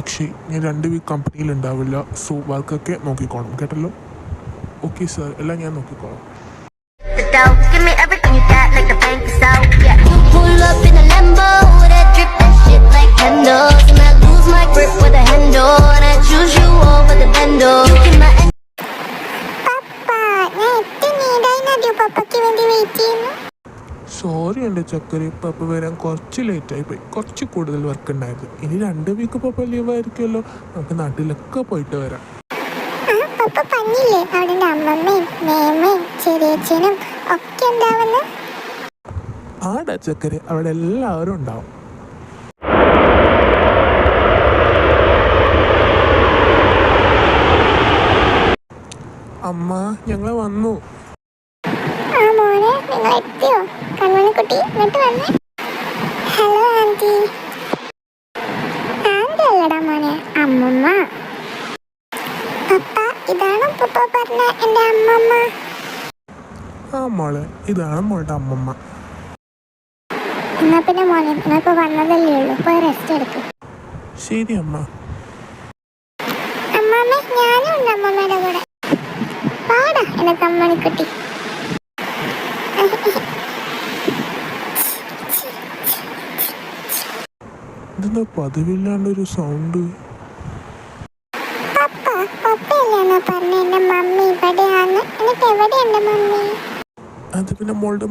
അക്ഷയ്, ഞാൻ 2 വീക്ക് കമ്പനിയിൽ ഉണ്ടാവില്ല. സോ വർക്കൊക്കെ നോക്കിക്കോണം കേട്ടല്ലോ. ഓക്കെ സാർ, എല്ലാം ഞാൻ നോക്കിക്കോളാം. സോറി എൻ്റെ ചക്കരി, പപ്പ വരാൻ കുറച്ച് ലേറ്റായി പോയി. കുറച്ച് കൂടുതൽ വർക്ക് ഉണ്ടായിരുന്നു. ഇനി 2 വീക്ക് പപ്പ ലീവായിരിക്കുമല്ലോ. നമുക്ക് നാട്ടിലൊക്കെ പോയിട്ട് വരാം. ആടാ ചക്കരി, അവിടെ എല്ലാവരും ഉണ്ടാവും. അമ്മ, ഞങ്ങൾ വന്നു. Hello aunty. ആന്റി അല്ലടാ മോനെ, അമ്മമ്മ. പപ്പ, ഇതാണോ പപ്പ പറഞ്ഞ എൻ്റെ അമ്മമ്മ? ആ മോളെ, ഇതാണ് മോളുടെ അമ്മമ്മ. എന്നാ പിന്നെ മോനെ, നിങ്ങളിപ്പോ വന്നതല്ലേ ഉള്ളൂ, പോയി റെസ്റ്റ് എടുക്കും. ശരി അമ്മ. അമ്മമ്മ, ഞാനും ഉണ്ട് അമ്മമ്മയുടെ കൂടെ. പാടാ എന്നെ കമ്മണിക്കുട്ടി. ഇതെന്താ പതിവില്ലാണ്ടൊരു സൗണ്ട്? പപ്പ, പപ്പയല്ലേ പറഞ്ഞ എൻ്റെ മമ്മി ഇവിടെയാണ്. എന്നിട്ട് എവിടെ എൻ്റെ മമ്മി? അത് പിന്നെ മോളുടെ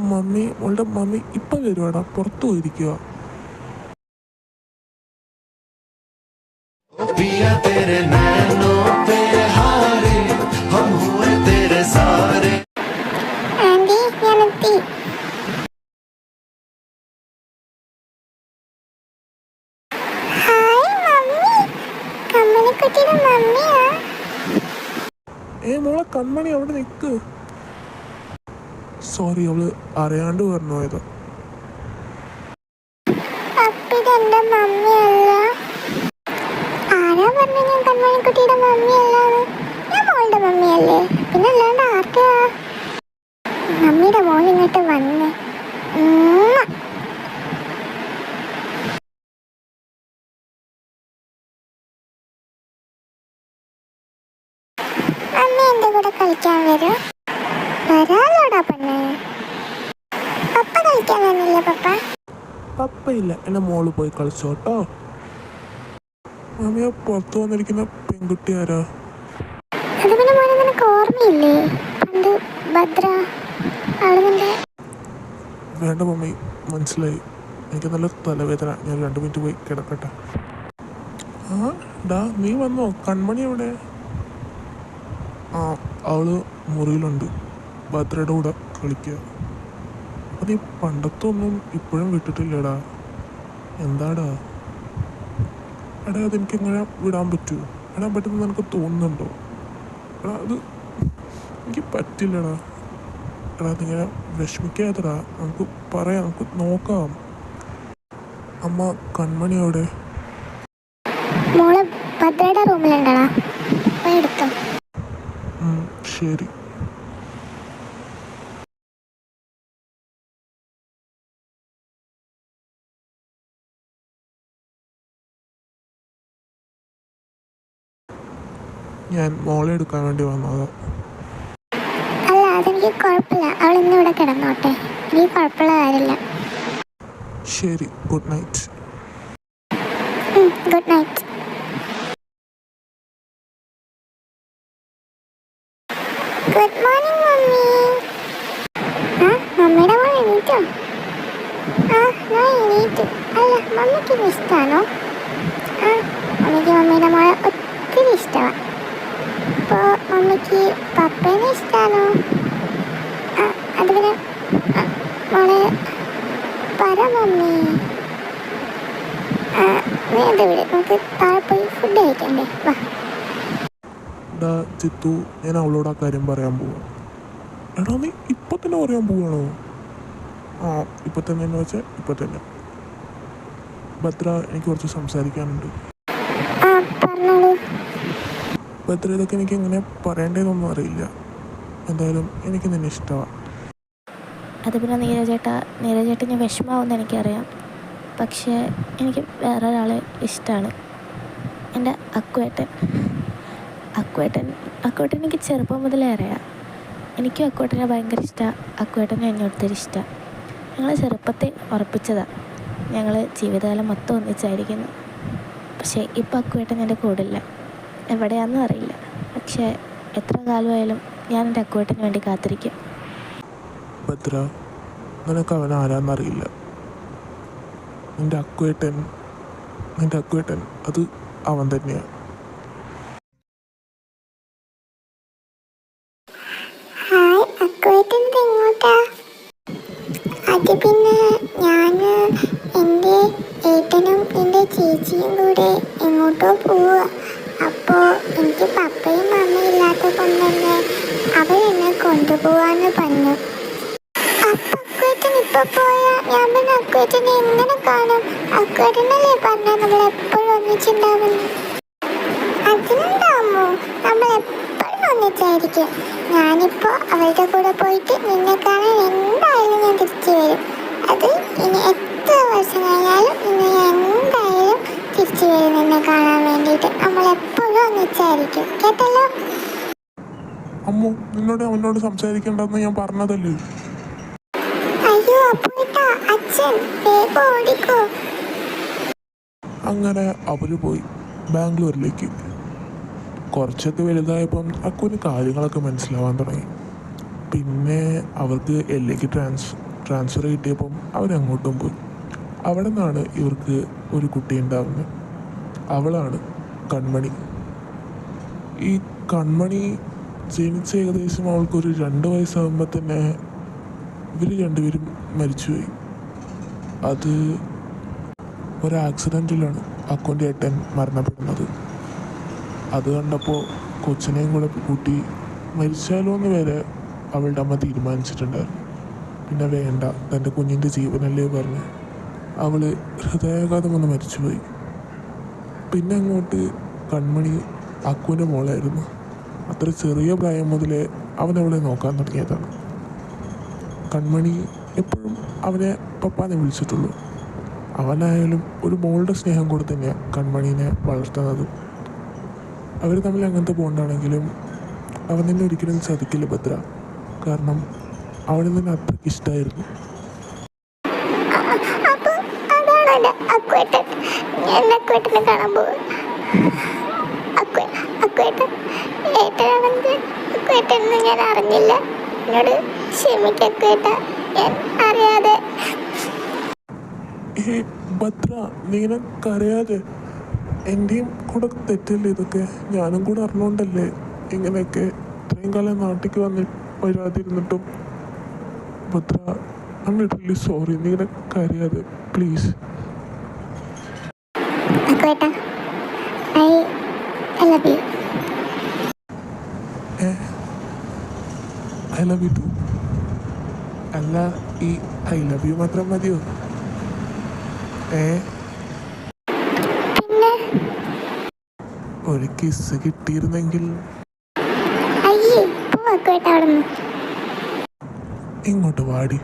മമ്മി ഇപ്പം വരുവാടാ, പുറത്തു പോയിരിക്കുക. ആന്റി, ഞാനെത്തി. Hi mummy, കമ്മണിക്കുട്ടിയുടെ മമ്മിയാ. മോളെ കൺമണി, അവിടെ നിൽക്ക്. സോറി, അവള് അറിയാണ്ട് പറഞ്ഞു പോയത്. അപ്പിതെന്റെ മമ്മിയല്ല. ആരാ പറഞ്ഞു ഞാൻ കൺമണിക്കുട്ടിയുടെ മമ്മിയല്ലാന്ന്? ഞാൻ മോളുടെ മമ്മിയല്ലേ, പിന്നെ അല്ലാണ്ട് ആർക്കാ? മമ്മിയുടെ മോൾ ഇങ്ങോട്ട് വന്ന്. അമ്മ എൻ്റെ കൂടെ കളിക്കാൻ വരും? വരാലോടാ പെണ്ണേ. പപ്പ കളിക്കാൻ വന്നില്ല പപ്പ? പപ്പയില്ല, എൻ്റെ മോള് പോയി കളിച്ചോട്ടോ. മമ്മിയെ പുറത്തു വന്നിരിക്കുന്ന പെൺകുട്ടി ആരാ? അത് പിന്നെ മോനെ, നിനക്ക് ഓർമ്മയില്ലേ പണ്ട് ഭദ്ര ആളുകളുടെ? വേണ്ട മമ്മി, മനസ്സിലായി. എനിക്ക് നല്ല തലവേദന. ഞാൻ 2 മിനിറ്റ് പോയി കിടക്കട്ടെ. ഡാ, നീ വന്നോ? കൺമണി എവിടെ? അവള് മുറിയിലുണ്ട്, ഭദ്രയുടെ കൂടെ കളിക്കുക. അത് ഈ പണ്ടത്തൊന്നും ഇപ്പോഴും വിട്ടിട്ടില്ലടാ. എന്താടാ? എടാ, അതെനിക്കെങ്ങനെ വിടാൻ പറ്റുമോ? വിടാൻ പറ്റുമെന്ന് നിനക്ക് തോന്നുന്നുണ്ടോ? എടാ, അത് എനിക്ക് പറ്റില്ലടാ. എടാ, അതിങ്ങനെ വിഷമിക്കാത്തടാ. നമുക്ക് പറയാം, നമുക്ക് നോക്കാം. അമ്മ, കൺമണി എവിടെ? മോള് ഭദ്രയുടെ റൂമിലുണ്ടടാ, പോയി എടുത്തോ. ശരി. ഞാൻ മോളെ എടുക്കാൻ വേണ്ടി വന്നത്. അല്ല, അതെനിക്ക് കുഴപ്പമില്ല. അവൾ ഇന്ന് ഇവിടെ കിടന്നോട്ടെ, എനിക്ക് കുഴപ്പമുള്ള കാര്യമില്ല. ശരി, good night. Good night. Good morning mummy. മമ്മിയുടെ മോൾ എണീറ്റോ? ഞാൻ എണീറ്റു. അല്ല, മമ്മിക്ക് ഇഷ്ടമാണോ? മമ്മിക്ക് മമ്മിയുടെ മോളെ ഒത്തിരി ഇഷ്ടമാണ്. അപ്പോൾ മമ്മിക്ക് പപ്പേനെ ഇഷ്ടമാണോ? അത് പിന്നെ മോളെ പറ മമ്മി. വേണ്ട, വിട്, നമുക്ക് താഴെ പോയി ഫുഡ് കഴിക്കണ്ടേ, വാ. ചിത്തു, ഞാൻ അവളോട് ആ കാര്യം പറയാൻ പോവാ. എടാ, നീ ഇപ്പൊ തന്നെ പറയാൻ പോവാണോ? ഇപ്പൊ തന്നെ എന്ന് വെച്ചാൽ ഇപ്പൊ തന്നെ. ഭദ്ര, എനിക്ക് കുറച്ച് സംസാരിക്കാനുണ്ട്. ഭദ്ര, ഇതൊക്കെ എനിക്ക് എങ്ങനെ പറയേണ്ടതെന്നൊന്നും അറിയില്ല. എന്തായാലും എനിക്ക് നിന്നെ ഇഷ്ടമാണ്. അത് പിന്നെ നീരജേട്ടന് വിഷമാവുമെന്ന് എനിക്കറിയാം. പക്ഷേ എനിക്ക് വേറെ ഒരാളെ ഇഷ്ടമാണ്. എൻ്റെ അക്കുവേട്ടൻ അക്കുവേട്ടൻ എനിക്ക് ചെറുപ്പം മുതലേ അറിയാം. എനിക്കും അക്കുവേട്ടനെ ഭയങ്കര ഇഷ്ടമാണ്. അക്കുവേട്ടനെ എന്നെ ഒത്തിരി ഇഷ്ടമാണ്. ഞങ്ങൾ ചെറുപ്പത്തിൽ ഉറപ്പിച്ചതാണ് ഞങ്ങൾ ജീവിതകാലം മൊത്തം ഒന്നിച്ചായിരിക്കുന്നു. പക്ഷേ ഇപ്പോൾ അക്കുവേട്ടൻ എൻ്റെ കൂടില്ല, എവിടെയാണെന്നും അറിയില്ല. പക്ഷേ എത്ര കാലമായാലും ഞാൻ എൻ്റെ അക്കുവേട്ടന് വേണ്ടി കാത്തിരിക്കും. ഭദ്ര, നിനക്ക് അവൻ ആരാന്നറിയില്ല. നിൻ്റെ അക്കുവേട്ടൻ അത് അവൻ തന്നെയാണ്. ഹായ്, അക്കുവേട്ടൻ്റെ എങ്ങോട്ടാ? അത് പിന്നെ ഞാൻ എൻ്റെ ഏട്ടനും എൻ്റെ ചേച്ചിയും കൂടെ എങ്ങോട്ടോ പോവുക. അപ്പോൾ എനിക്ക് പപ്പയും മമ്മയും ഇല്ലാത്ത കൊണ്ട് തന്നെ അവരെന്നെ കൊണ്ടുപോവാന്ന് പറഞ്ഞു. അപ്പം അക്കുവേട്ടൻ ഇപ്പോൾ പോയാൽ ഞാൻ പിന്നെ അക്കുവേട്ടനെ എങ്ങനെ കാണും? അക്കുവേട്ടനല്ലേ പറഞ്ഞാൽ നമ്മളെപ്പോഴും ഒന്നിച്ചുണ്ടാവുന്നു. അതിനുണ്ടാവുമോ? നമ്മളെപ്പോഴും ഒന്നിച്ചായിരിക്കും. ഞാനിപ്പോൾ അവരുടെ കൂടെ പോയിട്ട് നിന്നെ കാണാൻ എന്തായാലും ഞാൻ തിരിച്ചു വരും. അത് ഇനി എത്ര വർഷം കഴിഞ്ഞാലും ഇനി ഞാൻ എന്തായാലും തിരിച്ചു വരും നിന്നെ കാണാൻ വേണ്ടിയിട്ട്. നമ്മളെപ്പോഴും ഒന്നിച്ചായിരിക്കും, കേട്ടല്ലോ? അമ്മു, നിന്നോട് അവനോട് സംസാരിക്കേണ്ടെന്ന് ഞാൻ പറഞ്ഞതല്ലേ. അയ്യോ അപ്പൂട്ടാ, അച്ഛൻ വേഗം ഓടിക്കോ. അങ്ങനെ അവർ പോയി ബാംഗ്ലൂരിലേക്ക്. കുറച്ചൊക്കെ വലുതായപ്പം അക്കുവിന് കാര്യങ്ങളൊക്കെ മനസ്സിലാവാൻ തുടങ്ങി. പിന്നെ അവർക്ക് എല്ലേക്ക് ട്രാൻസ്ഫർ കിട്ടിയപ്പം അവരങ്ങോട്ടും പോയി. അവിടെ നിന്നാണ് ഇവർക്ക് ഒരു കുട്ടി ഉണ്ടാവുന്നത്. അവളാണ് കൺമണി. ഈ കൺമണി ജനിച്ച ഏകദേശം അവൾക്കൊരു 2 വയസ്സാകുമ്പോൾ തന്നെ ഇവർ രണ്ടുപേരും മരിച്ചുപോയി. അത് ഒരു ആക്സിഡൻറ്റിലാണ് അക്കുവിൻ്റെ ഏട്ടൻ മരണപ്പെടുന്നത്. അത് കണ്ടപ്പോൾ കൊച്ചിനെയും കൂടെ കൂട്ടി മരിച്ചാലോ എന്ന് വരെ അവളുടെ അമ്മ തീരുമാനിച്ചിട്ടുണ്ടായിരുന്നു. പിന്നെ വേണ്ട, തൻ്റെ കുഞ്ഞിൻ്റെ ജീവനല്ലേ പറഞ്ഞ് അവൾ ഹൃദയാഘാതം വന്ന് മരിച്ചുപോയി. പിന്നെ അങ്ങോട്ട് കൺമണി അക്കുവിൻ്റെ മോളായിരുന്നു. അത്ര ചെറിയ പ്രായം മുതലേ അവളെ നോക്കാൻ തുടങ്ങിയതാണ്. കൺമണി എപ്പോഴും അവനെ പപ്പാനെ വിളിച്ചിട്ടുള്ളൂ. അവനായാലും ഒരു മോളുടെ സ്നേഹം കൂടെ തന്നെയാണ് കൺമണീനെ വളർത്തുന്നത്. അവർ തമ്മിൽ അങ്ങനത്തെ ബോണ്ടാണെങ്കിലും അവൻ തന്നെ ഒരിക്കലും ചതിക്കില്ല ഭദ്ര. കാരണം അവന് തന്നെ അത്രയ്ക്ക് ഇഷ്ടമായിരുന്നു. അപ്പോൾ അതാണ് അക്കുവേട്ടൻ. ഞാൻ അക്കുവേട്ടനെ കാണാൻ പോകും. അക്കുവേട്ടൻ ഏട്ടനാണെങ്കിൽ അക്കുവേട്ടനെന്ന് ഞാൻ അറിഞ്ഞില്ല. എന്നോട് ക്ഷമിക്കക്കുവേട്ട, ഞാൻ അറിയാതെ. ഭദ്ര, നീ ഇങ്ങനെ കരയാതെ. എൻ്റെയും കൂടെ തെറ്റല്ലേ ഇതൊക്കെ? ഞാനും കൂടെ അറിഞ്ഞുകൊണ്ടല്ലേ ഇങ്ങനെയൊക്കെ ഇത്രയും കാലം നാട്ടിലേക്ക് വരാതിരുന്നിട്ടും. Bhadra, I am literally sorry. നീ ഇങ്ങനെ കരയാതെ പ്ലീസ്. അക്കുവേട്ട, I love you. I love you too. അല്ല, ഈ ഐ ലവ് യു മാത്രം മതിയോ? പിന്നെ ഒരു കിസ് കിട്ടിയിരുന്നെങ്കിൽ. അയ്യേ, പോ അക്കുവേട്ട അവിടെ നിന്ന്. ഇങ്ങോട്ട് വാടി.